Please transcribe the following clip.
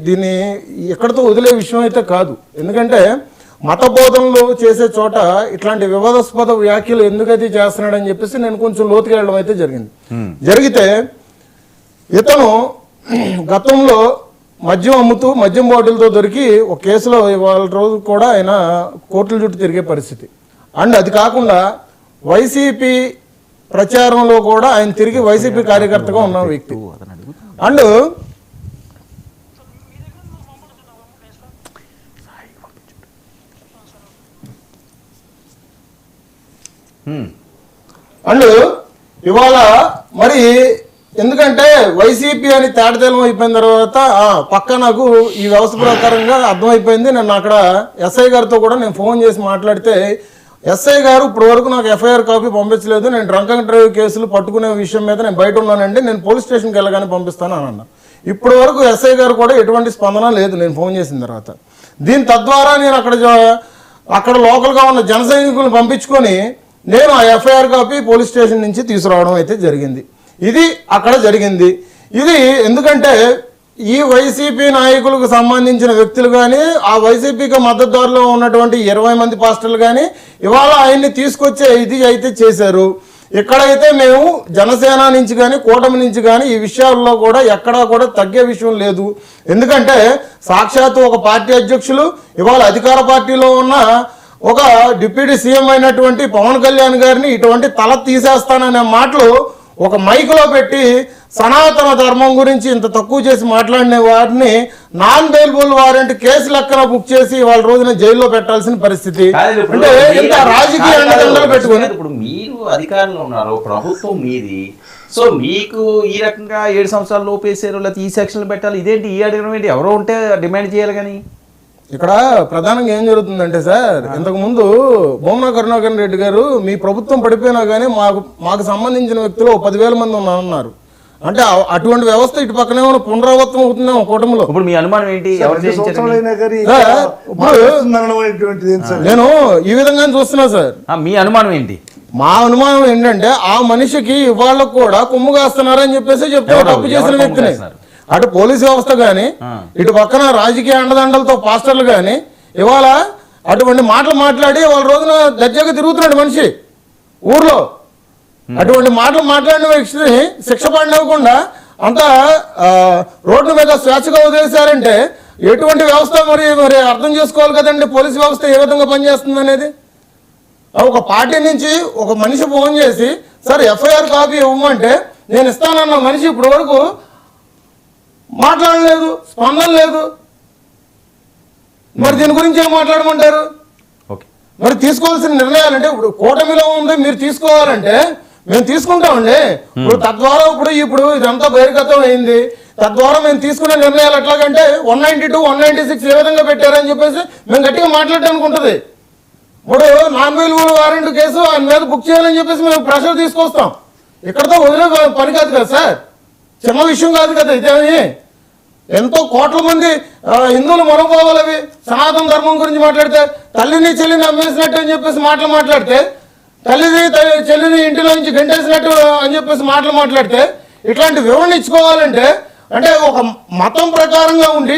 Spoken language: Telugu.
దీన్ని ఎక్కడితో వదిలే విషయం అయితే కాదు. ఎందుకంటే మత బోధనలు చేసే చోట ఇట్లాంటి వివాదాస్పద వ్యాఖ్యలు ఎందుకైతే చేస్తున్నాడని చెప్పేసి నేను కొంచెం లోతుగా వెళ్ళడం అయితే జరిగింది. జరిగితే ఇతను గతంలో మద్యం అమ్ముతూ మద్యం బాటిల్తో దొరికి ఒక కేసులో ఇవాళ రోజు కూడా ఆయన కోర్టుల చుట్టూ తిరిగే పరిస్థితి. అండ్ అది కాకుండా వైసీపీ ప్రచారంలో కూడా ఆయన తిరిగి వైసీపీ కార్యకర్తగా ఉన్న వ్యక్తి. అండ్ ఇవాళ మరి ఎందుకంటే వైసీపీ అని తేటతెల్లం అయిపోయిన తర్వాత పక్క నాకు ఈ వ్యవస్థ ప్రకారంగా అర్థమైపోయింది. నేను అక్కడ ఎస్ఐ గారితో కూడా నేను ఫోన్ చేసి మాట్లాడితే ఎస్ఐ గారు ఇప్పటి వరకు నాకు ఎఫ్ఐఆర్ కాపీ పంపించలేదు, నేను డ్రంక్ అండ్ డ్రైవ్ కేసులు పట్టుకునే విషయం మీద నేను బయట ఉన్నానండి, నేను పోలీస్ స్టేషన్కి వెళ్ళగానే పంపిస్తాను అని అన్నా. ఇప్పటి వరకు ఎస్ఐ గారు కూడా ఎటువంటి స్పందన లేదు నేను ఫోన్ చేసిన తర్వాత. తద్వారా నేను అక్కడ లోకల్గా ఉన్న జన సైనికులను పంపించుకొని నేను ఆ ఎఫ్ఐఆర్ కాపీ పోలీస్ స్టేషన్ నుంచి తీసుకురావడం అయితే జరిగింది. ఇది అక్కడ జరిగింది. ఇది ఎందుకంటే ఈ వైసీపీ నాయకులకు సంబంధించిన వ్యక్తులు కానీ ఆ వైసీపీకి మద్దతుదారులో ఉన్నటువంటి 20 మంది పాస్టర్లు కానీ ఇవాళ ఆయన్ని తీసుకొచ్చే ఇది అయితే చేశారు. ఇక్కడైతే మేము జనసేన నుంచి కానీ కూటమి నుంచి కానీ ఈ విషయాల్లో కూడా ఎక్కడా కూడా తగ్గే విషయం లేదు. ఎందుకంటే సాక్షాత్తు ఒక పార్టీ అధ్యక్షులు ఇవాళ అధికార పార్టీలో ఉన్న ఒక డిప్యూటీ సీఎం అయినటువంటి పవన్ కళ్యాణ్ గారిని ఇటువంటి తల తీసేస్తాననే మాటలు ఒక మైక్లో పెట్టి సనాతన ధర్మం గురించి ఇంత తక్కువ చేసి మాట్లాడిన వారిని నాన్ బెయిలబుల్ వారెంట్ కేసు లెక్కన బుక్ చేసి వాళ్ళ రోజున జైల్లో పెట్టాల్సిన పరిస్థితి. అంటే ఇంత రాజకీయ అండదండలు పెట్టుకుని ఇప్పుడు మీరు అధికారంలో ఉన్నారు, ప్రభుత్వం మీది, సో మీకు ఈ రకంగా 7 సంవత్సరాలు లోపేసారు లేకపోతే ఈ సెక్షన్లు పెట్టాలి, ఇదేంటి ఈ అడగడం ఏంటి? ఎవరో ఉంటే డిమాండ్ చేయాలి. కానీ ఇక్కడ ప్రధానంగా ఏం జరుగుతుందంటే సార్, ఇంతకుముందు బొమ్మన కరుణాకర్ రెడ్డి గారు మీ ప్రభుత్వం పడిపోయినా కానీ మాకు సంబంధించిన వ్యక్తులు 10,000 మంది ఉన్నారన్నారు. అంటే అటువంటి వ్యవస్థ ఇటు పక్కనే పునరావృతం అవుతుందేమో కూటమిలో. ఇప్పుడు మీ అనుమానం ఏంటి? నేను ఈ విధంగా చూస్తున్నా సార్. మీ అనుమానం ఏంటి? మా అనుమానం ఏంటంటే ఆ మనిషికి ఇవాళ కూడా కొమ్ము కాస్తున్నారని చెప్పేసి చెప్తారు తప్పు చేసిన వ్యక్తిని. అటు పోలీసు వ్యవస్థ కానీ ఇటు పక్కన రాజకీయ అండదండలతో పాస్టర్లు కానీ ఇవాళ అటువంటి మాటలు మాట్లాడి వాళ్ళ రోజున దర్జాగా తిరుగుతున్నాడు మనిషి ఊర్లో. అటువంటి మాటలు మాట్లాడిన వ్యక్తిని శిక్ష పడినవ్వకుండా అంతా రోడ్డు మీద స్వేచ్ఛగా వదిలేశారంటే ఎటువంటి వ్యవస్థ మరి అర్థం చేసుకోవాలి కదండి. పోలీసు వ్యవస్థ ఏ విధంగా పనిచేస్తుంది అనేది. ఒక పార్టీ నుంచి ఒక మనిషి ఫోన్ చేసి సార్ ఎఫ్ఐఆర్ కాపీ ఇవ్వమంటే నేను ఇస్తానన్న మనిషి ఇప్పటి వరకు మాట్లాడలేదు, స్పందన లేదు. మరి దీని గురించి ఏం మాట్లాడమంటారు? మరి తీసుకోవాల్సిన నిర్ణయాలు అంటే ఇప్పుడు కూటమిలో ఉంది, మీరు తీసుకోవాలంటే మేము తీసుకుంటామండి. ఇప్పుడు తద్వారా ఇప్పుడు ఇదంతా బహిర్గతం అయింది. తద్వారా మేము తీసుకునే నిర్ణయాలు ఎట్లాగంటే 192, 196 ఏ విధంగా పెట్టారని చెప్పేసి మేము గట్టిగా మాట్లాడడానికి ఉంటుంది. ఇప్పుడు నాన్ బెయిలబుల్ వారెంట్ కేసు ఆయన మీద బుక్ చేయాలని చెప్పేసి మేము ప్రెషర్ తీసుకొస్తాం. ఇక్కడతో వదిలే పని కాదు కదా సార్, చిన్న విషయం కాదు కదా ఇదేమి. ఎంతో కోట్ల మంది హిందువుల మనోభావాలు అవి. సనాతన ధర్మం గురించి మాట్లాడితే తల్లిని చెల్లిని అమ్మేసినట్టు అని చెప్పేసి మాట్లాడితే తల్లిని చెల్లిని ఇంటిలో నుంచి గంటేసినట్టు అని చెప్పేసి మాట్లాడితే ఇట్లాంటి వివరణ ఇచ్చుకోవాలంటే అంటే ఒక మతం ప్రకారంగా ఉండి